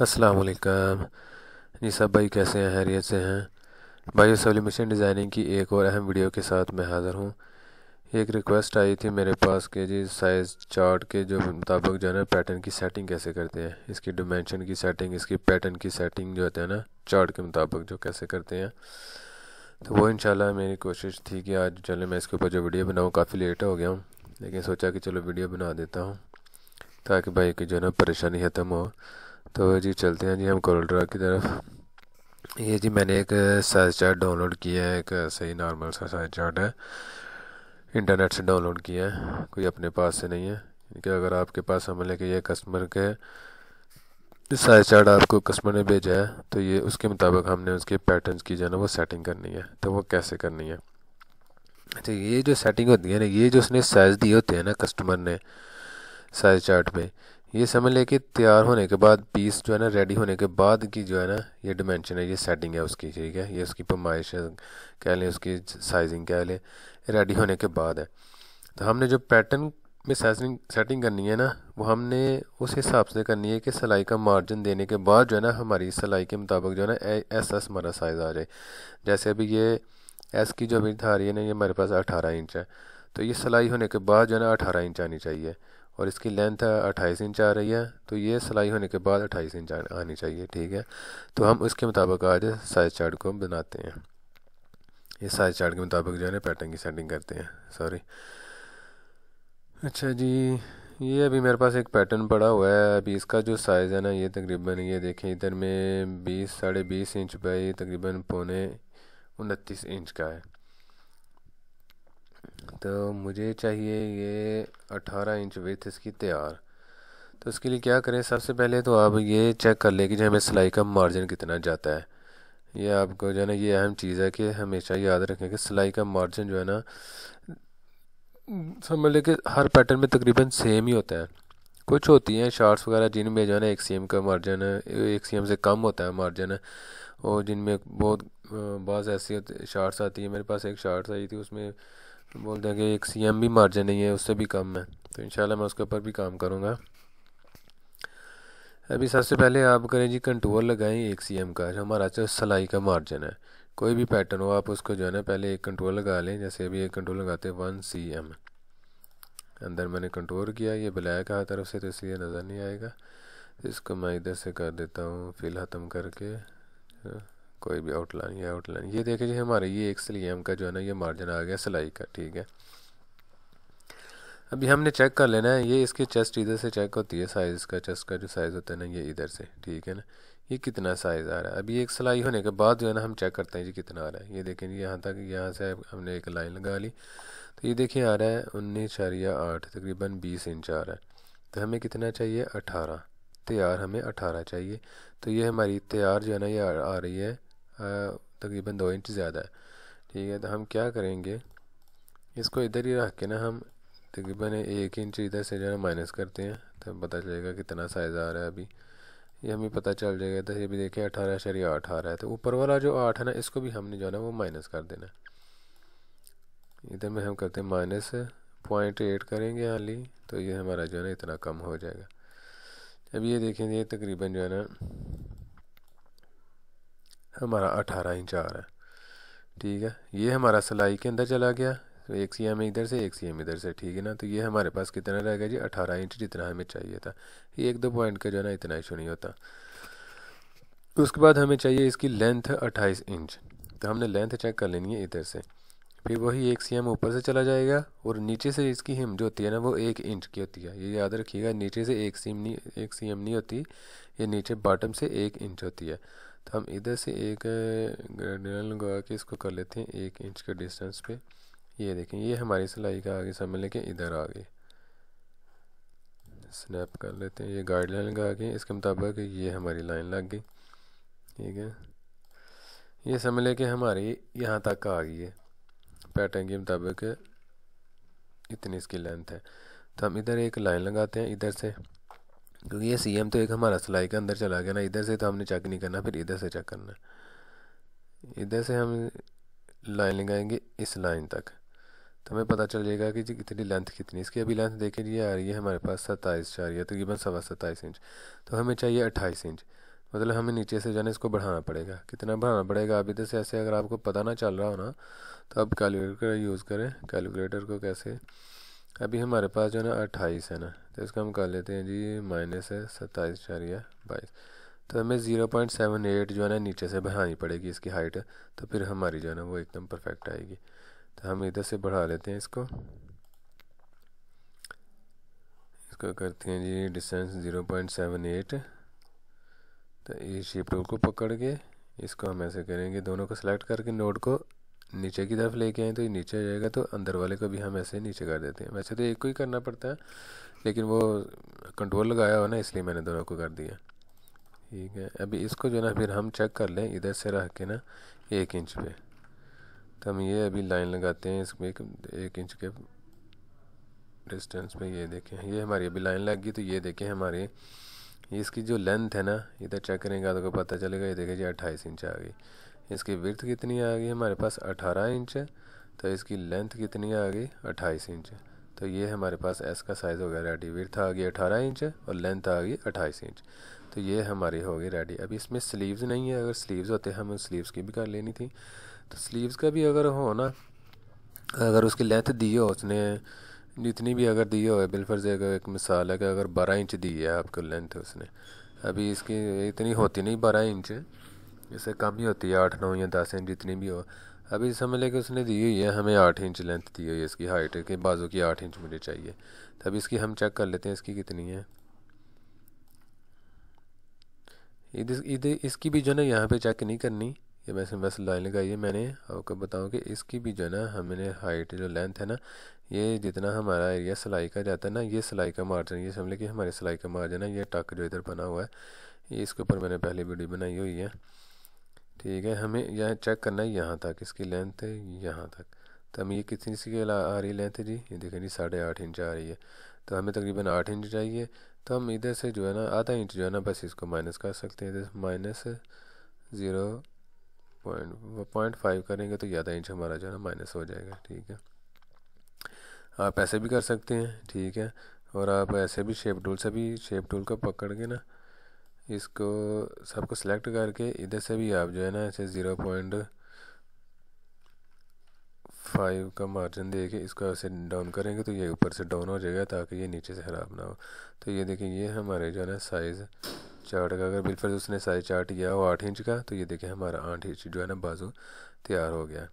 अस्सलाम वालेकुम। जी सब भाई कैसे हैं, खैरियत से हैं भाई। सॉल्यूशन डिज़ाइनिंग की एक और अहम वीडियो के साथ मैं हाज़िर हूँ। एक रिक्वेस्ट आई थी मेरे पास कि जी साइज़ चार्ट के जो मुताबिक जो है ना पैटर्न की सेटिंग कैसे करते हैं, इसकी डिमेंशन की सेटिंग, इसकी पैटर्न की सेटिंग जो होता है ना चार्ट के मुताबिक जो कैसे करते हैं। तो वो इंशाल्लाह मेरी कोशिश थी कि आज चले मैं इसके ऊपर जो वीडियो बनाऊँ। काफ़ी लेट हो गया हूँ लेकिन सोचा कि चलो वीडियो बना देता हूँ ताकि भाई की जो है ना परेशानी ख़त्म हो। तो जी चलते हैं जी हम कोरल ड्रा की तरफ। ये जी मैंने एक साइज चार्ट डाउनलोड किया है, एक सही नॉर्मल सा साइज चार्ट है, इंटरनेट से डाउनलोड किया है, कोई अपने पास से नहीं है। कि अगर आपके पास समझ लें कि ये कस्टमर के साइज चार्ट आपको कस्टमर ने भेजा है तो ये उसके मुताबिक हमने उसके पैटर्न्स की जो है ना वो सेटिंग करनी है। तो वो कैसे करनी है, अच्छा ये जो सेटिंग होती है ना, ये जो उसने साइज़ दिए होते हैं ना कस्टमर ने साइज चार्ट में, ये समझ ले कि तैयार होने के बाद पीस जो है ना रेडी होने के बाद की जो है ना ये डिमेंशन है, ये सेटिंग है उसकी, ठीक है। ये उसकी पैमाइश कह लें, उसकी साइजिंग कह लें, रेडी होने के बाद है। तो हमने जो पैटर्न में साइजिंग सेटिंग करनी है ना वो हमने उस हिसाब से करनी है कि सिलाई का मार्जिन देने के बाद जो है ना हमारी सिलाई के मुताबिक जो है ना एस एस हमारा साइज़ आ जाए। जैसे अभी ये एस की जो विड्थ आ रही है ना, ये हमारे पास 18 इंच है। तो ये सिलाई होने के बाद जो है ना 18 इंच आनी चाहिए, और इसकी लेंथ 28 इंच आ रही है, तो ये सिलाई होने के बाद 28 इंच आनी चाहिए, ठीक है। तो हम उसके मुताबिक आज साइज चार्ट को बनाते हैं। ये साइज चार्ट के मुताबिक जो है ना पैटर्न की सेटिंग करते हैं, सॉरी। अच्छा जी, ये अभी मेरे पास एक पैटर्न पड़ा हुआ है। अभी इसका जो साइज़ है ना ये तकरीबन, ये देखें इधर में 20 साढ़े 20 इंच बाई तकरीबन पौने 29 इंच का है। तो मुझे चाहिए ये 18 इंच विथ इसकी तैयार। तो उसके लिए क्या करें, सबसे पहले तो आप ये चेक कर लें कि जो हमें सिलाई का मार्जिन कितना जाता है। ये आपको जो है ना ये अहम चीज़ है कि हमेशा याद रखें कि सिलाई का मार्जिन जो है ना समझ लें कि हर पैटर्न में तकरीबन सेम ही होता है। कुछ होती हैं शार्ट्स वगैरह जिनमें जो है ना 1 cm का मार्जिन है, 1 cm से कम होता है मार्जिन है। और जिनमें बहुत बाज़ ऐसी शार्ट्स आती है, मेरे पास एक शार्ट्स आई थी उसमें बोलते हैं कि 1 cm भी मार्जिन नहीं है, उससे भी कम है। तो इंशाल्लाह मैं उसके ऊपर भी काम करूँगा। अभी सबसे पहले आप करें जी कंटूर लगाएं 1 cm का, जो हमारा जो सिलाई का मार्जिन है। कोई भी पैटर्न हो आप उसको जो है ना पहले एक कंटूर लगा लें। जैसे अभी एक कंटूर लगाते हैं 1 cm, अंदर मैंने कंटूर किया, ये ब्लैक है तरफ से तो इसलिए नज़र नहीं आएगा। तो इसको मैं इधर से कर देता हूँ फिल ख़त्म करके, कोई भी आउटलाइन, ये आउटलाइन, ये देखें जी हमारे ये 1 cm का जो है ना ये मार्जिन आ गया सिलाई का, ठीक है। अभी हमने चेक कर लेना है, ये इसकी चेस्ट इधर से चेक होती है, साइज़ का चेस्ट का जो साइज़ होता है ना ये इधर से, ठीक है ना। ये कितना साइज़ आ रहा है, अभी एक सिलाई होने के बाद जो है ना हम चेक करते हैं जी कितना आ रहा है। ये देखें जी यहाँ तक, यहाँ से हमने एक लाइन लगा ली, तो ये देखिए आ रहा है 19.8, तकरीबन 20 इंच आ रहा है। तो हमें कितना चाहिए, 18, तैयार हमें 18 चाहिए। तो ये हमारी तैयार जो है ना ये आ रही है तकरीबन 2 इंच ज़्यादा है, ठीक है। तो हम क्या करेंगे, इसको इधर ही रख के ना हम तकरीबन 1 इंच इधर से जो है माइनस करते हैं, तो पता चलेगा कितना साइज़ आ रहा है। अभी ये हमें पता चल जाएगा। तो ये भी देखिए 18.8 आ रहा है, तो ऊपर वाला जो 8 है ना इसको भी हमने जो है ना वो माइनस कर देना। इधर में हम करते हैं -0.8 करेंगे हाली, तो ये हमारा जो है ना इतना कम हो जाएगा। अब ये देखेंगे ये तकरीबन जो है ना हमारा 18 इंच आ रहा है, ठीक है। ये हमारा सिलाई के अंदर चला गया, तो 1 cm इधर से 1 cm इधर से, ठीक है ना। तो ये हमारे पास कितना रह गया जी, 18 इंच, जितना हमें चाहिए था। ये एक दो पॉइंट का जो है ना इतना इशू नहीं होता। उसके बाद हमें चाहिए इसकी लेंथ 28 इंच। तो हमने लेंथ चेक कर लेनी है इधर से, फिर वही 1 cm ऊपर से चला जाएगा, और नीचे से इसकी हिम जो होती है ना वो 1 इंच की होती है। ये याद रखिएगा, नीचे से 1 cm नहीं होती, ये नीचे बॉटम से 1 इंच होती है। तो हम इधर से एक ग्रेडियन लगा के इसको कर लेते हैं 1 इंच के डिस्टेंस पे। ये देखें ये हमारी सिलाई का आगे समझ लें कि इधर आ गई, स्नैप कर लेते हैं, ये गाइडलाइन लगा के इसके मुताबिक ये हमारी लाइन लग गई, ठीक है। ये समझ लें कि हमारी यहाँ तक आ गई है, पैटर्न के मुताबिक इतनी इसकी लेंथ है। तो हम इधर एक लाइन लगाते हैं इधर से, क्योंकि ये CM तो एक हमारा सिलाई के अंदर चला गया ना, इधर से तो हमने चेक नहीं करना, फिर इधर से चेक करना। इधर से हम लाइन लगाएंगे इस लाइन तक, तो हमें पता चल जाएगा कि जी कितनी लेंथ कितनी इसकी। अभी लेंथ देखें जी आ रही है हमारे पास 27 4, तकरीबन 27.5 इंच। तो हमें चाहिए 28 इंच। मतलब हमें नीचे से जो है ना इसको बढ़ाना पड़ेगा। कितना बढ़ाना पड़ेगा, आप इधर से ऐसे अगर आपको पता ना चल रहा हो ना तो आप कैलकुलेटर यूज़ करें। कैलकुलेटर को कैसे, अभी हमारे पास जो है ना 28 है ना, तो इसको हम कर लेते हैं जी माइनस है 27.22। तो हमें 0.78 जो है ना नीचे से बढ़ानी पड़ेगी इसकी हाइट, तो फिर हमारी जो है ना वो एकदम परफेक्ट आएगी। तो हम इधर से बढ़ा लेते हैं इसको करते हैं जी डिस्टेंस 0.78। तो ये शेप टूल को पकड़ के इसको हम ऐसे करेंगे, दोनों को सेलेक्ट करके नोड को नीचे की तरफ लेके आए तो ये नीचे आ जाएगा, तो अंदर वाले को भी हम ऐसे नीचे कर देते हैं। वैसे तो एक को ही करना पड़ता है, लेकिन वो कंट्रोल लगाया हो ना इसलिए मैंने दोनों को कर दिया। ठीक है, अभी इसको जो ना फिर हम चेक कर लें इधर से रख के ना 1 इंच पे। तो हम ये अभी लाइन लगाते हैं इसमें 1 इंच के डिस्टेंस पे। ये देखें, ये हमारी अभी लाइन लग गई। तो ये देखें हमारी इसकी जो लेंथ है ना, इधर चेक करेंगे तो पता चलेगा। ये देखें जी 28 इंच आ गई। इसकी विड्थ कितनी आ गई हमारे पास 18 इंच। तो इसकी लेंथ कितनी आ गई 28 इंच। तो ये हमारे पास एस का साइज़ हो गया रेडी। विड्थ आ गई 18 इंच और लेंथ आ गई 28 इंच। तो ये हमारी हो गई रेडी। अभी इसमें स्लीव्स नहीं है, अगर स्लीव्स होते हमें स्लीव्स की भी कर लेनी थी। तो स्लीव्स का भी अगर हो ना, अगर उसकी लेंथ दी हो उसने जितनी भी अगर दी हो, बिलफर्ज एक मिसाल है कि अगर 12 इंच दी है आपको लेंथ उसने, अभी इसकी इतनी होती नहीं 12 इंच, इससे कम ही होती है 8 9 या 10 इंच जितनी भी हो। अभी समझ लें कि उसने दी हुई है हमें 8 इंच लेंथ दी हुई है इसकी हाइट के, बाजू की 8 इंच मुझे चाहिए। तब इसकी हम चेक कर लेते हैं इसकी कितनी है। इधर इधर इसकी भी जो है ना यहाँ पे चेक नहीं करनी, ये वैसे बस लाइन लगाई है मैंने। आपको बताऊँ कि इसकी भी जो है ना हमने हाइट जो लेंथ है ना, ये जितना हमारा एरिया सिलाई का जाता है ना, ये सिलाई का मार्जिन, ये समझ लें कि हमारी सिलाई का मार्जिन है। ये टक जो इधर बना हुआ है, ये इसके ऊपर मैंने पहले वीडियो बनाई हुई है। ठीक है, हमें यहाँ चेक करना है यहाँ तक इसकी लेंथ है, यहाँ तक। तो हमें ये कितनी सी आ रही लेंथ है जी, ये देखें जी 8.5 इंच आ रही है। तो हमें तकरीबन 8 इंच चाहिए। तो हम इधर से जो है ना आधा इंच जो है ना बस इसको माइनस कर सकते हैं। इधर माइनस 0.5 करेंगे तो आधा इंच हमारा जो है ना माइनस हो जाएगा। ठीक है, आप ऐसे भी कर सकते हैं। ठीक है, और आप ऐसे भी शेप टूल को पकड़ के ना इसको सबको सेलेक्ट करके इधर से भी आप जो है ना ऐसे 0.5 का मार्जिन दे के इसको ऐसे डाउन करेंगे तो ये ऊपर से डाउन हो जाएगा ताकि ये नीचे से ख़राब ना हो। तो ये देखिए, ये हमारे जो है ना साइज़ चार्ट का, अगर बिल्कुल उसने साइज़ चार्ट किया हो 8 इंच का, तो ये देखिए हमारा 8 इंच जो है ना बाजू तैयार हो गया।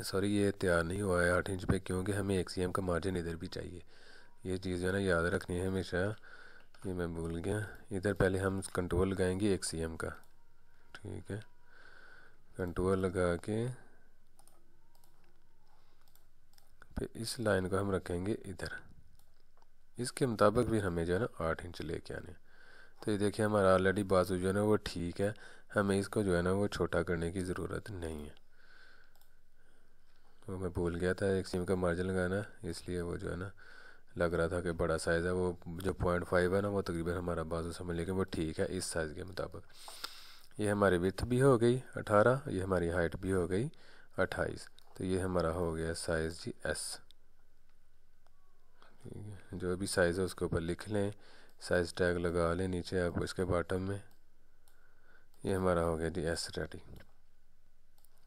सॉरी, ये तैयार नहीं हुआ है 8 इंच पे, क्योंकि हमें 1 cm का मार्जिन इधर भी चाहिए। ये चीज़ जो है ना याद रखनी है हमेशा। ये मैं भूल गया, इधर पहले हम कंट्रोल लगाएंगे 1 cm का। ठीक है, कंट्रोल लगा के फिर इस लाइन को हम रखेंगे इधर। इसके मुताबिक भी हमें जो है ना 8 इंच लेके आने। तो ये देखिए हमारा ऑलरेडी बाजू जो है ना वो ठीक है, हमें इसको जो है ना वो छोटा करने की ज़रूरत नहीं है। तो मैं भूल गया था 1 cm का मार्जिन लगाना, इसलिए वो जो है ना लग रहा था कि बड़ा साइज़ है। वो जो 0.5 है ना वो तकरीबन हमारा बाजू समझ लेकिन वो ठीक है इस साइज़ के मुताबिक। ये हमारी विड्थ भी हो गई 18, ये हमारी हाइट भी हो गई 28। तो ये हमारा हो गया साइज़ जी एस। ठीक है, जो भी साइज़ है उसके ऊपर लिख लें, साइज़ टैग लगा लें नीचे आप इसके बॉटम में। ये हमारा हो गया जी एस रेडी।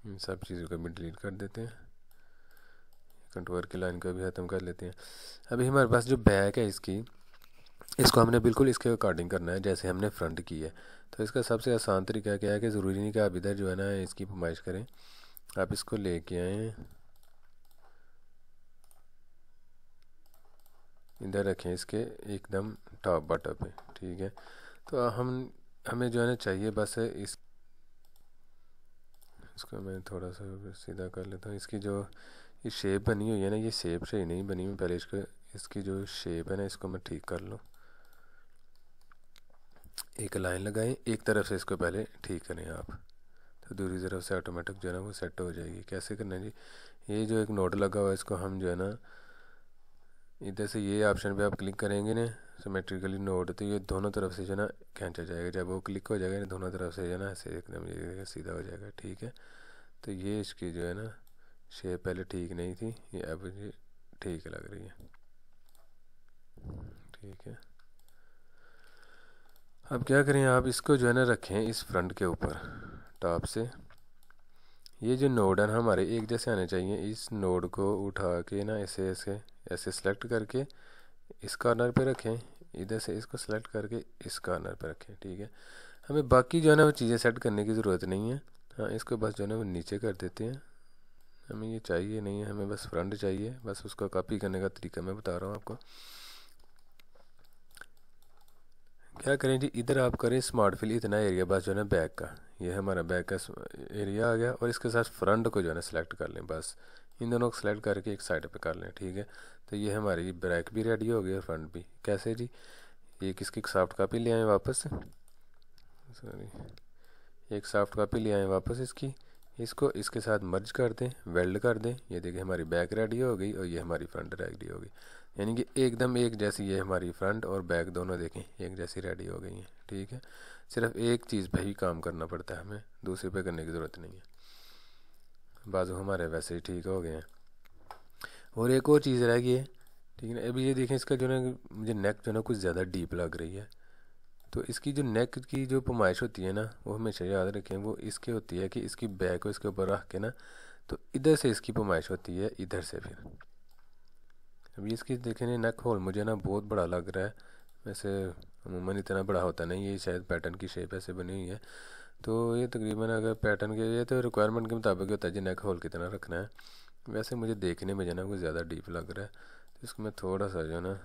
इन सब चीज़ों को भी डिलीट कर देते हैं, कंट्रोल की लाइन को भी ख़त्म कर लेते हैं। अभी हमारे पास जो बैक है इसको हमने बिल्कुल इसके अकॉर्डिंग करना है जैसे हमने फ्रंट की है। तो इसका सबसे आसान तरीका क्या है कि ज़रूरी नहीं कि आप इधर जो है ना इसकी फरमाइश करें, आप इसको लेके आएँ इधर रखें इसके एकदम टॉप बटन पे। ठीक है, तो हमें जो है ना चाहिए बस इसको मैं थोड़ा सा सीधा कर लेता हूँ। इसकी जो ये शेप बनी हुई है ना, ये शेप सही नहीं बनी हुई। पहले इसकी जो शेप है ना इसको मैं ठीक कर लूँ। एक लाइन लगाएं, एक तरफ से इसको पहले ठीक करें आप, तो दूसरी तरफ से ऑटोमेटिक जो है ना वो सेट हो जाएगी। कैसे करना है जी, ये जो एक नोड लगा हुआ है इसको हम जो है ना इधर से ये ऑप्शन पे आप क्लिक करेंगे ना सिमेट्रिकली नोड, तो ये दोनों तरफ से जो है ना खींचा जाएगा। जब वो क्लिक हो जाएगा ना दोनों तरफ से जो है ना ऐसे एकदम ये सीधा हो जाएगा। ठीक है, तो ये इसकी जो है ना शेप पहले ठीक नहीं थी, ये अब ये ठीक लग रही है। ठीक है, अब क्या करें, आप इसको जो है ना रखें इस फ्रंट के ऊपर टॉप से। ये जो नोड है हमारे एक जैसे आने चाहिए। इस नोड को उठा के ना ऐसे ऐसे ऐसे सेलेक्ट करके इस कॉर्नर पे रखें, इधर से इसको सेलेक्ट करके इस कॉर्नर पे रखें। ठीक है, हमें बाकी जो है ना वो चीज़ें सेट करने की ज़रूरत नहीं है। हाँ, इसको बस जो है ना वो नीचे कर देते हैं। हमें ये चाहिए नहीं है, हमें बस फ्रंट चाहिए। बस उसको कॉपी करने का तरीका मैं बता रहा हूँ आपको। क्या करें जी, इधर आप करें स्मार्ट फिल इतना एरिया बस जो है ना बैक का, ये हमारा बैक का एरिया आ गया। और इसके साथ फ्रंट को जो है ना सिलेक्ट कर लें, बस इन दोनों को सिलेक्ट करके एक साइड पे कर लें। ठीक है, तो ये हमारी बैक भी रेडी हो गई और फ्रंट भी। कैसे जी, एक इसकी सॉफ्ट कॉपी ले आए वापस, सॉरी, एक सॉफ्ट कॉपी ले आए वापस इसकी, इसको इसके साथ मर्ज कर दें, वेल्ड कर दें। ये देखिए हमारी बैक रेडी हो गई और ये हमारी फ्रंट रेडी हो गई। यानी कि एकदम एक जैसी ये हमारी फ्रंट और बैक दोनों देखें एक जैसी रेडी हो गई हैं। ठीक है, सिर्फ एक चीज़ पे ही काम करना पड़ता है, हमें दूसरे पे करने की ज़रूरत नहीं है। बाजू हमारे वैसे ही ठीक हो गए हैं। और एक और चीज़ रह गई है। ठीक है ना, अभी ये देखें इसका जो है मुझे नेक जो है ना कुछ ज़्यादा डीप लग रही है। तो इसकी जो नेक की जो पैमाइश होती है ना, वो हमेशा याद रखें, वो इसके होती है कि इसकी बैक को इसके ऊपर रख के ना, तो इधर से इसकी पैमाइश होती है, इधर से फिर। अभी इसकी देखें नेक होल मुझे ना बहुत बड़ा लग रहा है। वैसे अमूमन इतना बड़ा होता नहीं, ये शायद पैटर्न की शेप ऐसे बनी हुई है। तो ये तकरीबन अगर पैटर्न के, ये तो रिक्वायरमेंट के मुताबिक होता है जी नेक होल कितना रखना है। वैसे मुझे देखने में जो ना कुछ ज़्यादा डीप लग रहा है, तो इसको मैं थोड़ा सा जो ना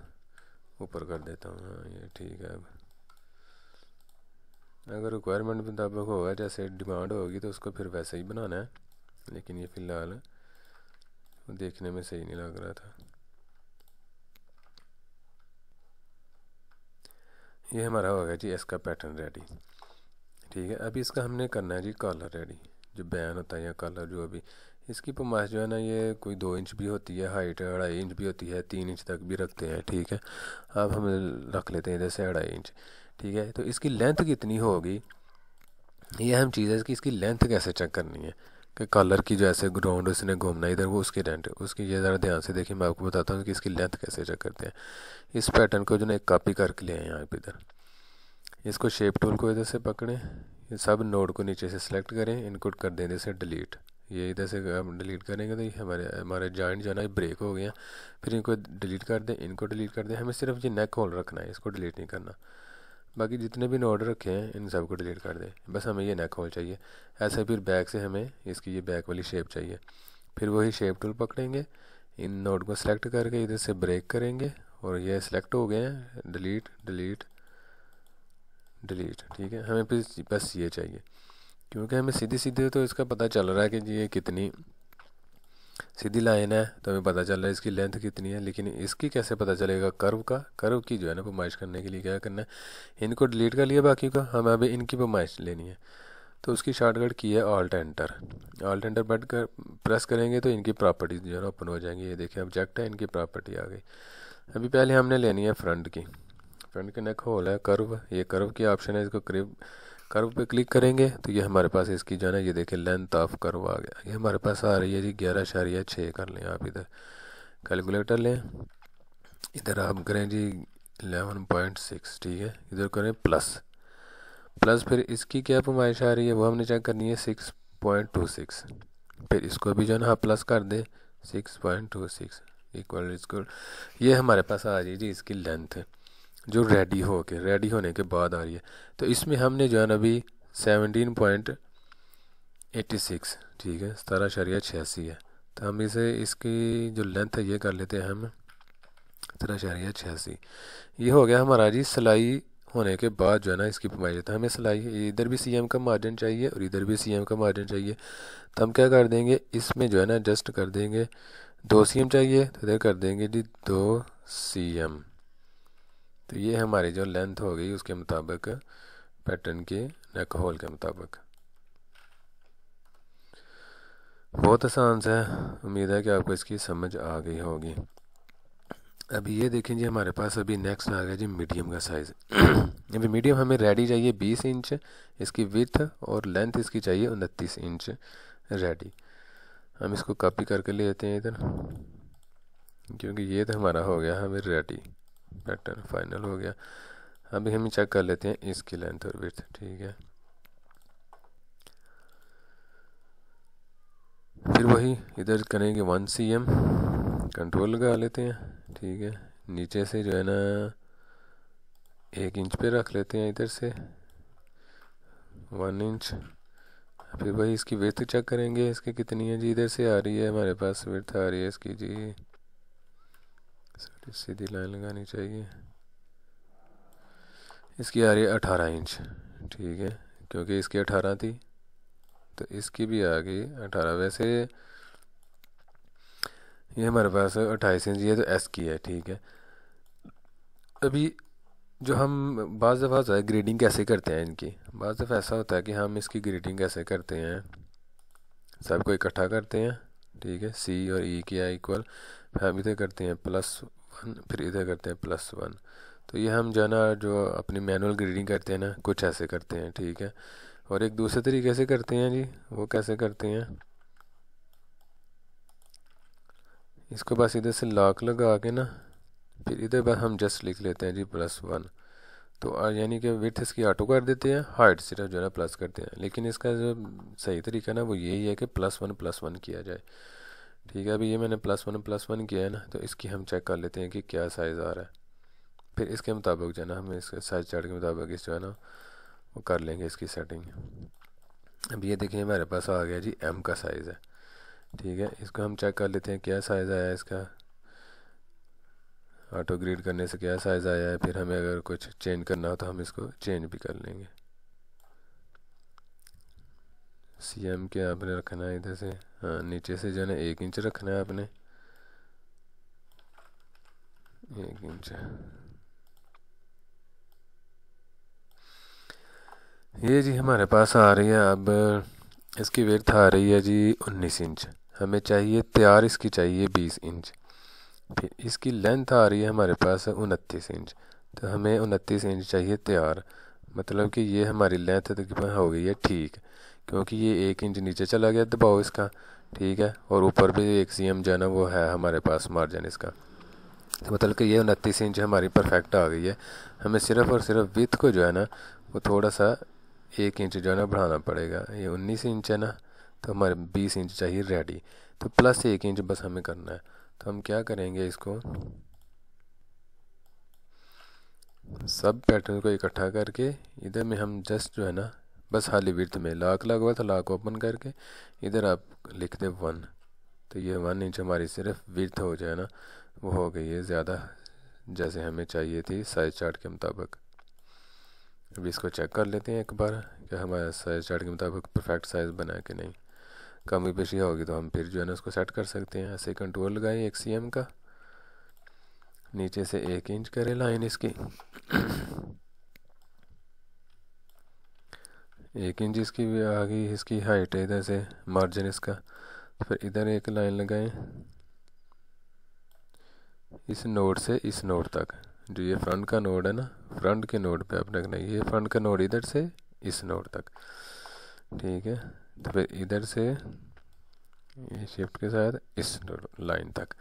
ऊपर कर देता हूँ। हाँ, ये ठीक है। अब अगर रिक्वायरमेंट मुताबिक होगा, जैसे डिमांड होगी, तो उसको फिर वैसे ही बनाना है। लेकिन ये फ़िलहाल देखने में सही नहीं लग रहा था। ये हमारा होगा जी इसका पैटर्न रेडी। ठीक है, अभी इसका हमने करना है जी कॉलर रेडी, जो बैन होता है या कॉलर जो अभी इसकी पैमाइश जो है ना, ये कोई 2 इंच भी होती है, हाइट 2.5 इंच भी होती है, 3 इंच तक भी रखते हैं। ठीक है, अब हम रख लेते हैं इधर से 2.5 इंच। ठीक है, तो इसकी लेंथ कितनी होगी, ये अहम चीज़ है कि इसकी लेंथ कैसे चेक करनी है। कि कॉलर की जो ऐसे ग्राउंड उसने घूमना इधर, वो उसकी लेंथ उसकी, ये ज़रा ध्यान से देखिए, मैं आपको बताता हूँ कि इसकी लेंथ कैसे चेक करते हैं। इस पैटर्न को जो ना एक कॉपी करके ले आए यहाँ पे इधर, इसको शेप टूल को इधर से पकड़ें, ये सब नोड को नीचे से सिलेक्ट करें, इनको कर दें इधर से डिलीट। ये इधर से हम डिलीट करेंगे तो ये हमारे हमारे जॉइंट जो है ना ब्रेक हो गए हैं। फिर इनको डिलीट कर दें, इनको डिलीट कर दें। हमें सिर्फ ये नेक होल रखना है, इसको डिलीट नहीं करना। बाकी जितने भी नोड रखे हैं इन सब को डिलीट कर दें, बस हमें ये नेक होल चाहिए। ऐसे फिर बैक से हमें इसकी ये बैक वाली शेप चाहिए। फिर वही शेप टूल पकड़ेंगे, इन नोड को सिलेक्ट करके इधर से ब्रेक करेंगे और ये सिलेक्ट हो गए हैं, डिलीट डिलीट डिलीट। ठीक है, हमें बस ये चाहिए, क्योंकि हमें सीधी सीधी तो इसका पता चल रहा है कि ये कितनी सीधी लाइन है, तो हमें पता चल रहा है इसकी लेंथ कितनी है। लेकिन इसकी कैसे पता चलेगा, कर्व का, कर्व की जो है ना पैमाइश करने के लिए क्या करना है, इनको डिलीट कर लिया, बाकी का हमें अभी इनकी पैमाइश लेनी है। तो उसकी शॉर्टकट की है alt enter. Alt enter but कर प्रेस करेंगे तो इनकी प्रॉपर्टीज जो है ना ओपन हो जाएंगी। ये देखिए ऑब्जेक्ट है, इनकी प्रॉपर्टी आ गई। अभी पहले हमने लेनी है फ्रंट की। फ्रंट के नेक होल है कर्व, ये कर्व की ऑप्शन है, इसको कर्व पे क्लिक करेंगे तो ये हमारे पास इसकी जो है ना, ये देखिए लेंथ ऑफ कर्व आ गया। ये हमारे पास आ रही है जी 11.6 कर लें आप। इधर कैलकुलेटर लें, इधर आप करें जी 11.6। ठीक है, इधर करें प्लस प्लस, फिर इसकी क्या पैमाइश आ रही है वो हमने चेक करनी है 6.26। फिर इसको भी जो है ना प्लस कर दे 6.26 इक्वल इसको, ये हमारे पास आ रही है जी इसकी लेंथ, जो रेडी होने के बाद आ रही है। तो इसमें हमने जो है ना अभी 17.86, ठीक है 17.86 है। तो हम इसे इसकी जो लेंथ है ये कर लेते हैं हम 17.86। ये हो गया हमारा जी सिलाई होने के बाद जो है ना इसकी पैमाइश। तो हमें सिलाई इधर भी सीएम का मार्जिन चाहिए और इधर भी सीएम का मार्जिन चाहिए। तो हम क्या कर देंगे, इसमें जो है ना एडजस्ट कर देंगे, 2 सीएम चाहिए तो इधर कर देंगे जी 2 सीएम। तो ये हमारी जो लेंथ हो गई उसके मुताबिक पैटर्न के नेक होल के मुताबिक। बहुत आसान सा है, उम्मीद है कि आपको इसकी समझ आ गई होगी। अभी ये देखें जी हमारे पास अभी नेक्स्ट आ गया जी मीडियम का साइज़। अभी मीडियम हमें रेडी चाहिए 20 इंच, इसकी विथ और लेंथ इसकी चाहिए 29 इंच रेडी। हम इसको कॉपी करके ले लेते हैं इधर, क्योंकि ये तो हमारा हो गया हमें रेडी, पैटर्न फाइनल हो गया। अभी हम चेक कर लेते हैं इसकी लेंथ और विड्थ। ठीक है, फिर वही इधर करेंगे 1 cm, कंट्रोल लगा लेते हैं। ठीक है, नीचे से जो है ना 1 इंच पे रख लेते हैं, इधर से 1 इंच। फिर वही इसकी विड्थ चेक करेंगे, इसकी कितनी है जी। इधर से आ रही है हमारे पास विड्थ आ रही है इसकी जी, सीधी लाइन लगानी चाहिए। इसकी आ रही है 18 इंच। ठीक है, क्योंकि इसकी 18 थी तो इसकी भी आ गई 18। वैसे ये हमारे पास 28 इंच, ये तो एस की है। ठीक है, अभी जो हम बाज़ दफ़ा होता है ग्रेडिंग कैसे करते हैं इनकी, बाज़ दफ़ा ऐसा होता है कि हम इसकी ग्रेडिंग कैसे करते हैं, सबको इकट्ठा करते हैं। ठीक है, सी और ई किया इक्वल, फिर हम इधर करते हैं +1, फिर इधर करते हैं +1। तो ये हम जो है ना जो अपनी मैनुअल ग्रेडिंग करते हैं ना, कुछ ऐसे करते हैं। ठीक है, और एक दूसरे तरीके से करते हैं जी, वो कैसे करते हैं, इसको बस इधर से लॉक लगा के ना, फिर इधर बस हम जस्ट लिख लेते हैं जी +1। तो यानी कि विड्थ इसकी ऑटो कर देते हैं, हाइट सिर्फ जो है ना प्लस करते हैं। लेकिन इसका जो सही तरीका ना वो यही है कि +1 किया जाए। ठीक है, अभी ये मैंने +1 किया है ना, तो इसकी हम चेक कर लेते हैं कि क्या साइज़ आ रहा है। फिर इसके मुताबिक जो है ना हम इसके साइज चार्ट के मुताबिक इस जो है ना वो कर लेंगे इसकी सेटिंग। अब ये देखिए हमारे पास आ गया जी M का साइज़ है। ठीक है, इसको हम चेक कर लेते हैं क्या साइज़ आया है इसका, ऑटो ग्रिड करने से क्या साइज़ आया है। फिर हमें अगर कुछ चेंज करना हो तो हम इसको चेंज भी कर लेंगे। CM क्या आपने रखना है इधर से, हाँ नीचे से जो है ना 1 इंच रखना है आपने, 1 इंच। ये जी हमारे पास आ रही है, अब इसकी विड्थ आ रही है जी 19 इंच, हमें चाहिए तैयार इसकी चाहिए 20 इंच। फिर इसकी लेंथ आ रही है हमारे पास 29 इंच, तो हमें 29 इंच चाहिए तैयार। मतलब कि ये हमारी लेंथ तकरीबन हो गई है ठीक, क्योंकि ये 1 इंच नीचे चला गया दबाव इसका। ठीक है, और ऊपर भी 1 cm जो है ना वो है हमारे पास मार्जिन इसका, तो मतलब कि ये 29 इंच हमारी परफेक्ट आ गई है। हमें सिर्फ़ और सिर्फ विथ को जो है ना वो थोड़ा सा 1 इंच जो है ना बढ़ाना पड़ेगा। ये 19 इंच है ना, तो हमारे 20 इंच चाहिए रेडी, तो +1 इंच बस हमें करना है। तो हम क्या करेंगे, इसको सब पैटर्न को इकट्ठा करके इधर में हम जस्ट जो है ना बस खाली विड्थ में लॉक लगा हुआ था, लॉक ओपन करके इधर आप लिख दे 1, तो ये 1 इंच हमारी सिर्फ विड्थ हो जाए ना वो हो गई है ज़्यादा जैसे हमें चाहिए थी साइज चार्ट के मुताबिक। अभी इसको चेक कर लेते हैं एक बार कि हमारा साइज चार्ट के मुताबिक परफेक्ट साइज़ बना है कि नहीं। कमी पेशी होगी तो हम फिर जो है ना उसको सेट कर सकते हैं। ऐसे कंट्रोल लगाएं 1 cm का, नीचे से 1 इंच करें लाइन इसकी 1 इंच इसकी भी आ गई, इसकी हाइट है इधर से मार्जिन इसका। फिर इधर एक लाइन लगाएं इस नोड से इस नोड तक, जो ये फ्रंट का नोड है ना, फ्रंट के नोड पे आप रखना है, ये फ्रंट का नोड इधर से इस नोड तक। ठीक है, तो फिर इधर से ये शिफ्ट के साथ इस लाइन तक।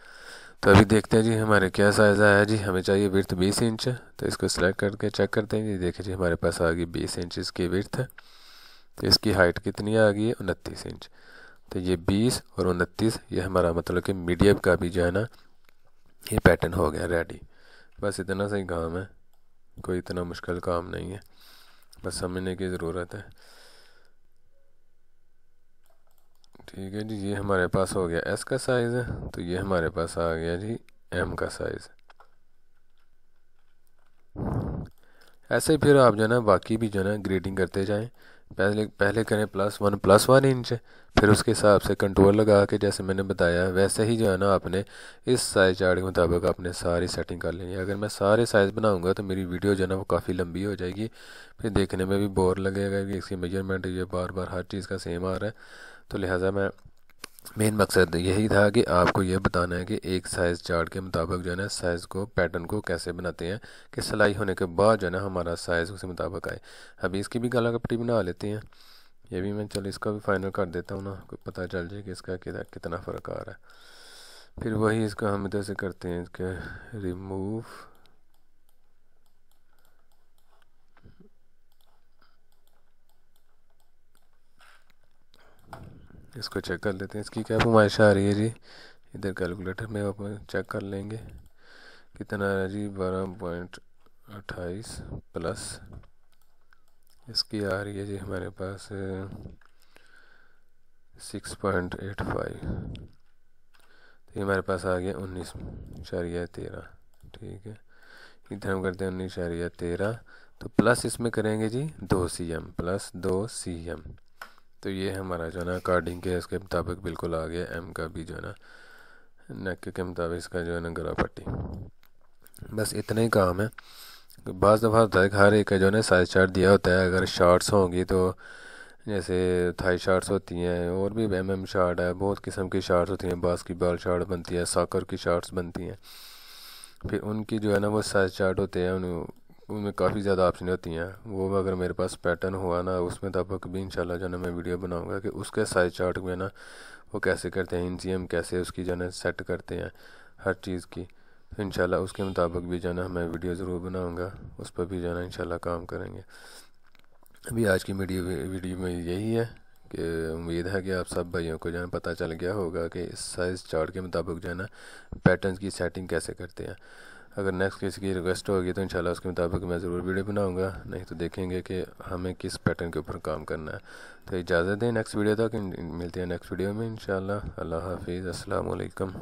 तो अभी देखते हैं जी हमारे क्या साइज़ आया जी। हमें चाहिए विड्थ 20 इंच, तो इसको सिलेक्ट करके चेक करते हैं जी। देखिए जी हमारे पास आ गई 20 इंच इसकी विड्थ। तो इसकी हाइट कितनी आ गई है 29 इंच। तो ये 20 और 29 ये हमारा मतलब कि मीडियम का भी जो है ना ये पैटर्न हो गया रेडी। बस इतना सही काम है, कोई इतना मुश्किल काम नहीं है, बस समझने की ज़रूरत है। ठीक है जी, ये हमारे पास हो गया S का साइज़ है, तो ये हमारे पास आ गया जी M का साइज़। ऐसे ही फिर आप जो है ना बाकी भी जो है ना ग्रेडिंग करते जाएं। पहले पहले करें +1 इंच, फिर उसके हिसाब से कंट्रोल लगा के जैसे मैंने बताया वैसे ही जो है ना आपने इस साइज़ चार्ट के मुताबिक आपने सारी सेटिंग कर लेनी है। अगर मैं सारे साइज़ बनाऊंगा तो मेरी वीडियो जो है ना वो काफ़ी लंबी हो जाएगी, फिर देखने में भी बोर लगेगा कि इसकी मेजरमेंट ये बार बार हर चीज़ का सेम आ रहा है। तो लिहाजा मैं मेन मकसद यही था कि आपको ये बताना है कि एक साइज़ चार्ट के मुताबिक जो है ना साइज़ को पैटर्न को कैसे बनाते हैं कि सिलाई होने के बाद जो है ना हमारा साइज़ उसी मुताबिक आए। अभी इसकी भी गला कपड़ी बना लेते हैं, ये भी मैं चलो इसका भी फाइनल कर देता हूँ ना, पता चल जाए कि इसका कितना फ़र्क आ रहा है। फिर वही इसका हम इधर से करते हैं इसके रिमूव, इसको चेक कर लेते हैं, इसकी क्या फरमाइश आ रही है जी। इधर कैलकुलेटर में अपन चेक कर लेंगे कितना है जी। 12.28 प्लस इसकी आ रही है जी हमारे पास 6.85, तो ये हमारे पास आ गया 19.13। ठीक है, इधर हम करते हैं 19.13, तो प्लस इसमें करेंगे जी 2 cm प्लस 2 cm। तो ये हमारा जो है ना अकॉर्डिंग के इसके मुताबिक बिल्कुल आ गया। एम का भी जो है ना नेक के मुताबिक इसका जो है ना गला पट्टी। बस इतना ही काम है। बाज़ दफ़ा होता है हर एक का जो है ना साइज़ चार्ट दिया होता है। अगर शार्ट्स होंगी तो जैसे थाई शार्ट्स होती हैं और भी MM शार्ट है, बहुत किस्म की शार्ट्स होती हैं। बास्केटबॉल शार्ट बनती है, सॉकर की शार्ट्स बनती हैं, फिर उनकी जो है ना वो साइज़ चार्ट होते हैं। उनमें काफ़ी ज़्यादा ऑप्शन होती हैं। वो अगर मेरे पास पैटर्न हुआ ना उसमें तब कभी इंशाल्लाह जो है ना मैं वीडियो बनाऊंगा कि उसके साइज़ चार्ट में ना वो कैसे करते हैं, इंचियम कैसे उसकी जो है ना सेट करते हैं हर चीज़ की। तो इंशाल्लाह उसके मुताबिक भी जो है ना मैं वीडियो ज़रूर बनाऊंगा, उस पर भी जो है ना इंशाल्लाह काम करेंगे। अभी आज की वीडियो में यही है कि उम्मीद है कि आप सब भाइयों को जो है पता चल गया होगा कि इस साइज़ चार्ट के मुताबिक जो है ना पैटर्न की सेटिंग कैसे करते हैं। अगर नेक्स्ट किसी की रिक्वेस्ट होगी तो इंशाल्लाह उसके मुताबिक मैं ज़रूर वीडियो बनाऊंगा, नहीं तो देखेंगे कि हमें किस पैटर्न के ऊपर काम करना है। तो इजाज़त दें, नेक्स्ट वीडियो तक मिलते हैं नेक्स्ट वीडियो में इंशाल्लाह। अल्लाह हाफिज़, अस्सलाम वालेकुम।